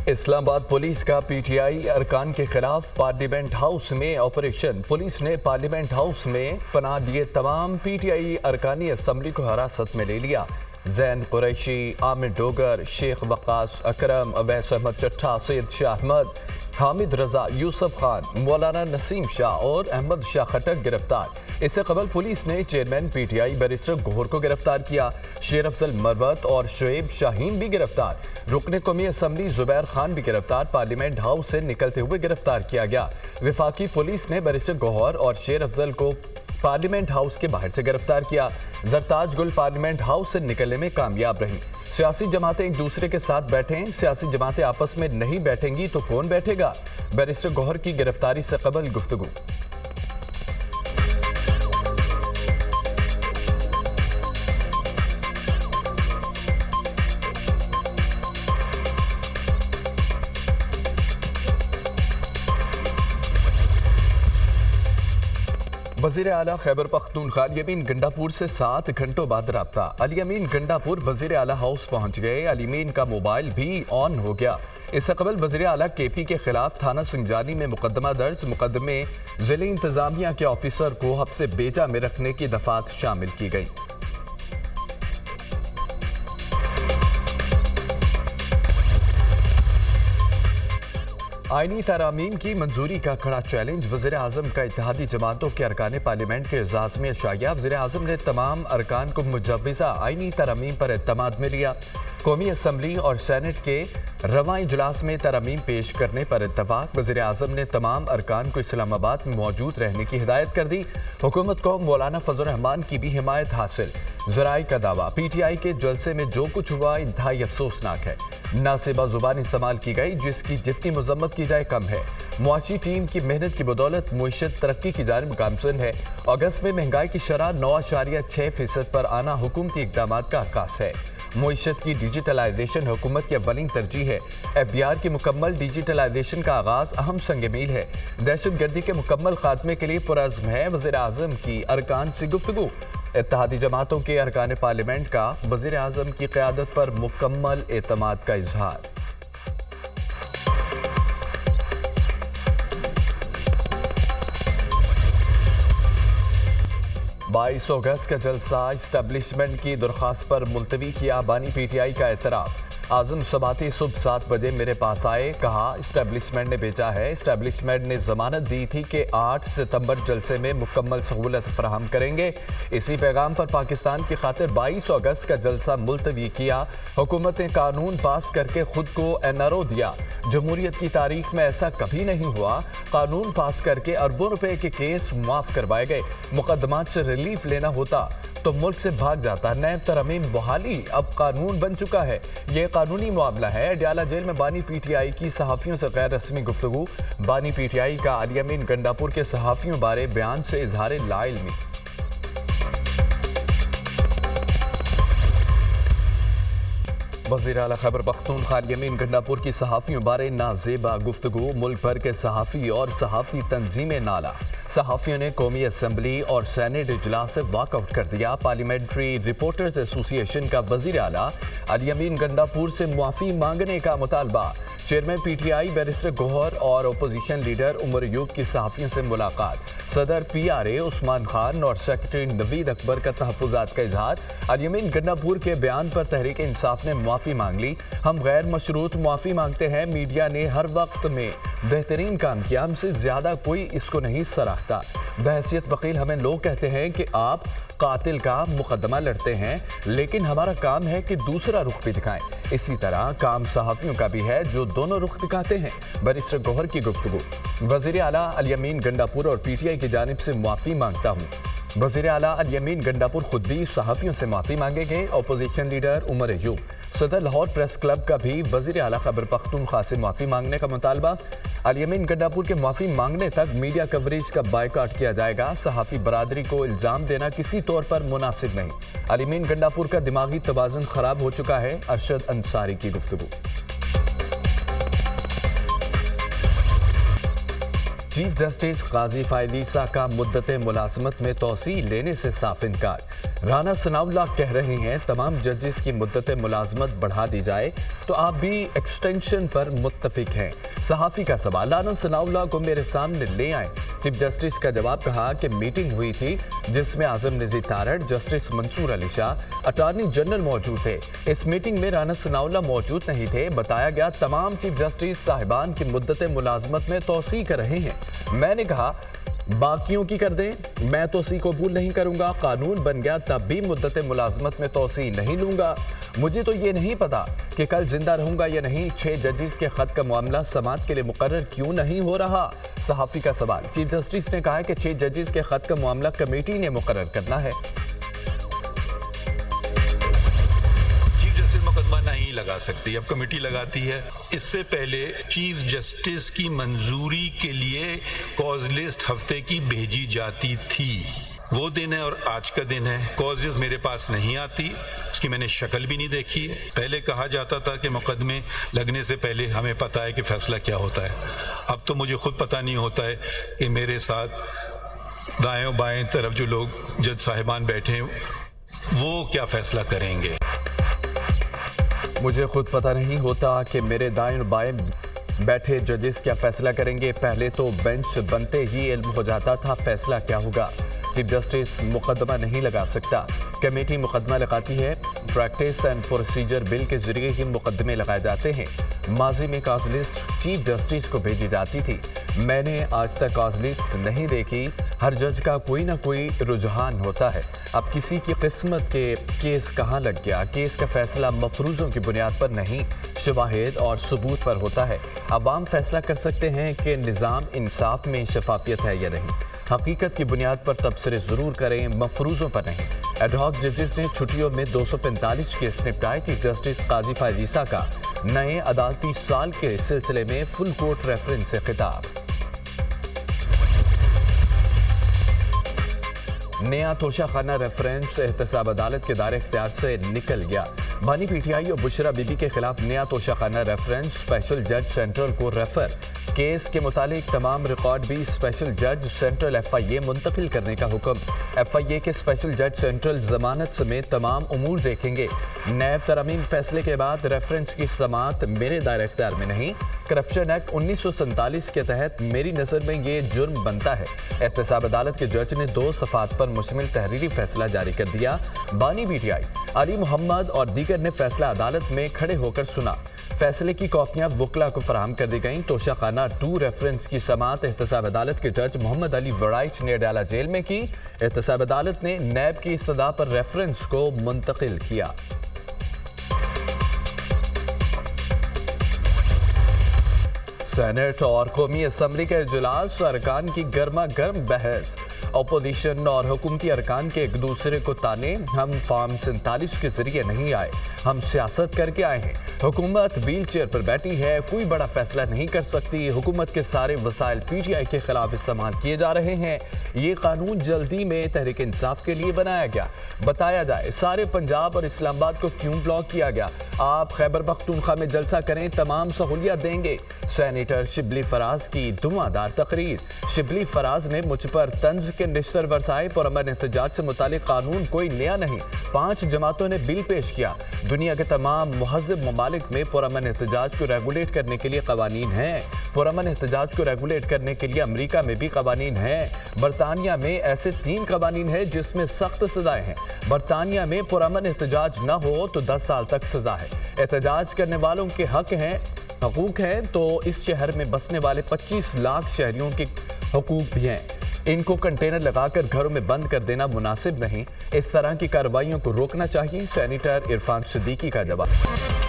Islamabad police का PTI अरकान के खिलाफ पार्लियामेंट हाउस में ऑपरेशन। पुलिस ने पार्लियामेंट हाउस में पनाह दिए तमाम पीटीआई अरकानी असम्बली को हिरासत में ले लिया। जैन कुरैशी, आमिर डोगर, शेख वक्कास अकरम, अवैस अहमद चट्ठा, सैयद शाह अहमद, हामिद रजा, यूसुफ खान, मौलाना नसीम शाह और अहमद शाह खटक गिरफ्तार। इससे कबल पुलिस ने चेयरमैन पीटीआई बैरिस्टर गोहर को गिरफ्तार किया। शेर अफजल मरवत और शुएब शाहीन भी गिरफ्तार। रुकने कौमी असम्बली जुबैर खान भी गिरफ्तार। पार्लियामेंट हाउस से निकलते हुए गिरफ्तार किया गया। विफाकी पुलिस ने बैरिस्टर गोहर और शेर अफजल को पार्लियामेंट हाउस के बाहर से गिरफ्तार किया। जरताज गुल पार्लियामेंट हाउस से निकलने में कामयाब रही। सियासी जमातें एक दूसरे के साथ बैठें, सियासी जमातें आपस में नहीं बैठेंगी तो कौन बैठेगा? बैरिस्टर गोहर की गिरफ्तारी से कबल गुफ्तगू। वज़ीर आला खैबर पख्तूनख्वा अली अमीन गंडापुर से 7 घंटों बाद रब्ता। अली अमीन गंडापुर वज़ीर आला हाउस पहुंच गए। अली अमीन का मोबाइल भी ऑन हो गया। इससे कबल वज़ीर आला केपी के खिलाफ थाना सिंजानी में मुकदमा दर्ज। मुकदमे ज़िले इंतजामिया के ऑफिसर को हब्से बेजा में रखने की दफात शामिल की गई। आईनी तरामीम की मंजूरी का कड़ा चैलेंज। वज़ीर आज़म का इत्तेहादी जमातों के अरकान पार्लियामेंट के एजाज़ में शाया। वज़ीर आज़म ने तमाम अरकान को मुजव्विज़ा आईनी तरामीम पर एतमाद में लिया। कौमी असम्बली और सेनेट के रवां इजलास में तरामीम पेश करने पर इत्तफाक। वज़ीर आज़म ने तमाम अरकान को इस्लामाबाद में मौजूद रहने की हिदायत कर दी। हुकूमत को मौलाना फजल रहमान की भी हिमायत हासिल। ज़राए का दावा, पीटीआई के जलसे में जो कुछ हुआ इंतहाई अफसोसनाक है। नासिबा जुबान इस्तेमाल की गई जिसकी जितनी मजम्मत की जाए कम है। मुआशी टीम की मेहनत की बदौलत मुईशत तरक्की की जानिब गामजन है। अगस्त में महंगाई की शरह 9.6% पर आना हुकूमती इक़दामात का अक्कास है। मुईशत की डिजिटलाइजेशन हुकूमत की अव्वलीन तरजीह है। एफबीआर की मुकम्मल डिजिटलाइजेशन का आगाज अहम संग मील है। दहशत गर्दी के मुकम्मल खात्मे के लिए पुरअज़्म है। वज़ीर आज़म की अरकान से गुफ्तगू। इत्तेहादी जमातों के अरकान पार्लियामेंट का वज़ीर आज़म की क़यादत पर मुकम्मल एतमाद का इजहार। बाईस अगस्त का जलसा इस्टेब्लिशमेंट की दरख्वास्त पर मुलतवी किया। बानी पीटीआई का एतराफ़। आज़म सबाती सुबह 7 बजे मेरे पास आए, कहा इस्टेब्लिशमेंट ने भेजा है। इस्टेब्लिशमेंट ने जमानत दी थी कि 8 सितंबर जलसे में मुकम्मल सहूलत फराहम करेंगे। इसी पैगाम पर पाकिस्तान की खातिर 22 अगस्त का जलसा मुलतवी किया। हुकूमत ने कानून पास करके खुद को एनआरओ दिया। जमहूरियत की तारीख में ऐसा कभी नहीं हुआ। कानून पास करके अरबों रुपए के केस माफ करवाए गए। मुकदमात से रिलीफ लेना होता तो मुल्क से भाग जाता। नैब तरमीम बहाली अब कानून बन चुका है। ये कानूनी मामला है। अडयाला जेल में बानी पीटीआई की सहाफ़ियों से गैर रस्मी गुफ्तगू। बानी पीटीआई का अली अमीन गंडापुर के सहाफ़ियों बारे बयान से इजहार लाइल्मी। वज़ीर आला खैबर पख्तूनख्वा अली अमीन गंडापुर की सहाफ़ियों बारे नाज़ेबा गुफ्तगू। मुल्क भर के सहाफ़ी और सहाफ़ी तंजीमें नाला। सहाफ़ियों ने कौमी असम्बली और सेनेट इजलास से वॉकआउट कर दिया। पार्लियामेंट्री रिपोर्टर्स एसोसिएशन का वज़ीर आला अली अमीन गंडापुर से मुआफ़ी मांगने का मुतालबा। चेयरमैन पीटीआई बैरिस्टर गोहर और अपोजिशन लीडर उमर अयूब की सहाफ़ियों से मुलाकात। सदर पीआरए उस्मान खान और सेक्रेटरी नवीद अकबर का तहफ़्फ़ुज़ात का इजहार। अली अमीन गंडापुर के बयान पर तहरीक इंसाफ ने मुआफ़ी मांग ली। हम गैर मशरूत मुआफ़ी मांगते हैं। मीडिया ने हर वक्त में बेहतरीन काम किया, हमसे ज़्यादा कोई इसको नहीं सराहता। बहैसियत वकील हमें लोग कहते हैं कि आप कातिल का मुकदमा लड़ते हैं, लेकिन हमारा काम है कि दूसरा रुख भी दिखाएं। इसी तरह काम सहाफ़ियों का भी है जो दोनों रुख दिखाते हैं। बैरिस्टर गोहर की गुफ्तगू। वज़ीर आला अली अमीन गंडापुर और पीटीआई की जानिब से मुआफ़ी मांगता हूँ। वज़ीर आला अली अमीन गंडापुर खुद भी सहाफ़ियों से माफ़ी मांगेंगे। Opposition leader Umar Ayub. सदर लाहौर प्रेस क्लब का भी वज़ीर आला खैबर पख्तूनख्वा से माफ़ी मांगने का मुतालबा। अली अमीन गंडापुर के माफ़ी मांगने तक मीडिया कवरेज का बायकॉट किया जाएगा। सहाफ़ी बरादरी को इल्ज़ाम देना किसी तौर पर मुनासिब नहीं। अली अमीन गंडापुर का दिमागी तवाज़ुन ख़राब हो चुका है। अरशद अंसारी की गुफ्तगू। चीफ जस्टिस काजी फायलीसा का मुद्दत मुलाजमत में तोसी लेने से साफ इनकार। राना सनाउल्लाह कह रहे हैं तमाम जजेस की मुद्दत मुलाजमत बढ़ा दी जाए तो आप भी एक्सटेंशन पर मुत्तफिक हैं। सहाफ़ी का सवाल, राना सनाउल्लाह को मेरे सामने ले आए। चीफ जस्टिस का जवाब, कहा कि मीटिंग हुई थी जिसमें Azam Nazir Tarar, justice Mansoor Ali Shah, attorney general मौजूद थे। इस मीटिंग में राना सनाउल्लाह मौजूद नहीं थे। बताया गया तमाम चीफ जस्टिस साहिबान की मुद्दत मुलाजमत में तोसी कर रहे हैं। मैंने कहा बाकियों की कर दें, मैं तोसी कबूल नहीं करूंगा। कानून बन गया तब भी मुद्दत मुलाजमत में तोसी नहीं लूंगा। मुझे तो ये नहीं पता कि कल जिंदा रहूंगा या नहीं। 6 जजेस के खत का मामला समाअत के लिए मुकर्रर क्यों नहीं हो रहा? सहाफ़ी का सवाल, चीफ जस्टिस ने कहा कि 6 जजेस के खत का मामला कमेटी ने मुकर्रर करना है। मुकदमा नहीं लगा सकती, अब कमेटी लगाती है। इससे पहले चीफ जस्टिस की मंजूरी के लिए कॉज लिस्ट हफ्ते की भेजी जाती थी। वो दिन है और आज का दिन है। कॉजेज मेरे पास नहीं आती, उसकी मैंने शक्ल भी नहीं देखी है। पहले कहा जाता था कि मुकदमे लगने से पहले हमें पता है कि फैसला क्या होता है। अब तो मुझे खुद पता नहीं होता है कि मेरे साथ दाएं बाएं तरफ जो लोग जज साहिबान बैठे हैं वो क्या फैसला करेंगे। मुझे खुद पता नहीं होता कि मेरे दाएं और बाएं बैठे जजेस क्या फैसला करेंगे। पहले तो बेंच बनते ही इल्म हो जाता था फैसला क्या होगा। चीफ जस्टिस मुकदमा नहीं लगा सकता, कमेटी मुकदमा लगाती है। प्रैक्टिस एंड प्रोसीजर बिल के जरिए ही मुकदमे लगाए जाते हैं। माजी में कॉज लिस्ट चीफ जस्टिस को भेजी जाती थी। मैंने आज तक कॉज लिस्ट नहीं देखी। हर जज का कोई ना कोई रुझान होता है। अब किसी की किस्मत के केस कहाँ लग गया, केस का फैसला मफरूज़ों की बुनियाद पर नहीं, शवाहिद और सबूत पर होता है। अवाम फैसला कर सकते हैं कि निज़ाम इंसाफ में शफाफियत है या नहीं। हकीकत की बुनियाद पर तबसरे ज़रूर करें, मफरूज़ों पर नहीं। एडहॉक जजेस ने छुट्टियों में 245 केस निपटाए। चीफ जस्टिस काजी फायद ईसा का नए अदालती साल के सिलसिले में फुल कोर्ट रेफरेंस से खिताब। नया तोशाखाना रेफरेंस एहतसाब अदालत के दायरे इख्तियार से निकल गया। बानी पीटीआई और बुशरा बीबी के खिलाफ नया तोशाखाना रेफरेंस स्पेशल जज सेंट्रल को रेफर। केस के मुतालिक तमाम रिकॉर्ड भी स्पेशल जज सेंट्रल FIA मुंतकिल करने का हुक्म। FIA के स्पेशल जज सेंट्रल जमानत समेत तमाम उमूर देखेंगे। नैब तरमीम फैसले के बाद रेफरेंस की समाअत मेरे दायरे इख्तियार में नहीं। करप्शन एक्ट 1947 के तहत मेरी नज़र में ये जुर्म बनता है। एहतसाब अदालत के जज ने 2 सफ़ात पर मुश्तमिल तहरीरी फैसला जारी कर दिया। बानी पीटीआई अली मोहम्मद और दीगर ने फैसला अदालत में खड़े होकर सुना। फैसले की कॉपियां वकला को फराहम कर दी गईं। तोशाखाना 2 रेफरेंस की समाअत एहतसाब अदालत के जज मोहम्मद अली वराइच ने अडाला जेल में की। एहतसाब अदालत ने नैब की इस्तदा पर रेफरेंस को मुंतकिल किया। सेनेट और कौमी असम्बली के इजलास, अरकान की गर्मा गर्म बहस। अपोजिशन और हुकूमती अरकान के एक दूसरे को ताने। हम फॉर्म 47 के जरिए नहीं आए, हम सियासत करके आए हैं। हुकूमत व्हील चेयर पर बैठी है, कोई बड़ा फैसला नहीं कर सकती। हुकूमत के सारे वसाइल PTI के खिलाफ इस्तेमाल किए जा रहे हैं। ये कानून जल्दी में तहरीक इंसाफ के लिए बनाया गया। बताया जाए सारे पंजाब और इस्लामाबाद को क्यों ब्लॉक किया गया। आप खैबर पख्तूनख्वा में जलसा करें, तमाम सहूलियत देंगे। सेनेटर शिबली फराज की धुआंधार तकरीर। शिबली फराज ने मुझ पर तंज के निश्तर बरसाए। पुरअमन एहतजाज से मुतालिक कानून कोई नया नहीं। 5 जमातों ने बिल पेश किया। दुनिया के तमाम मुहज़्ज़ब ममालिक में पुरअमन एहतजाज को रेगुलेट करने के लिए कवानीन हैं। पुरअमन एहतजाज को रेगुलेट करने के लिए अमेरिका में भी कवानीन हैं। बरतानिया में ऐसे 3 कवानीन हैं जिसमें सख्त सजाएं हैं। बरतानिया में पुरअमन एहतजाज न हो तो 10 साल तक सजा है। एहतजाज करने वालों के हकूक हैं तो इस शहर में बसने वाले 25 लाख शहरियों के हकूक भी हैं। इनको कंटेनर लगाकर घरों में बंद कर देना मुनासिब नहीं। इस तरह की कार्रवाइयों को रोकना चाहिए। सेनेटर इरफान सिद्दीकी का जवाब।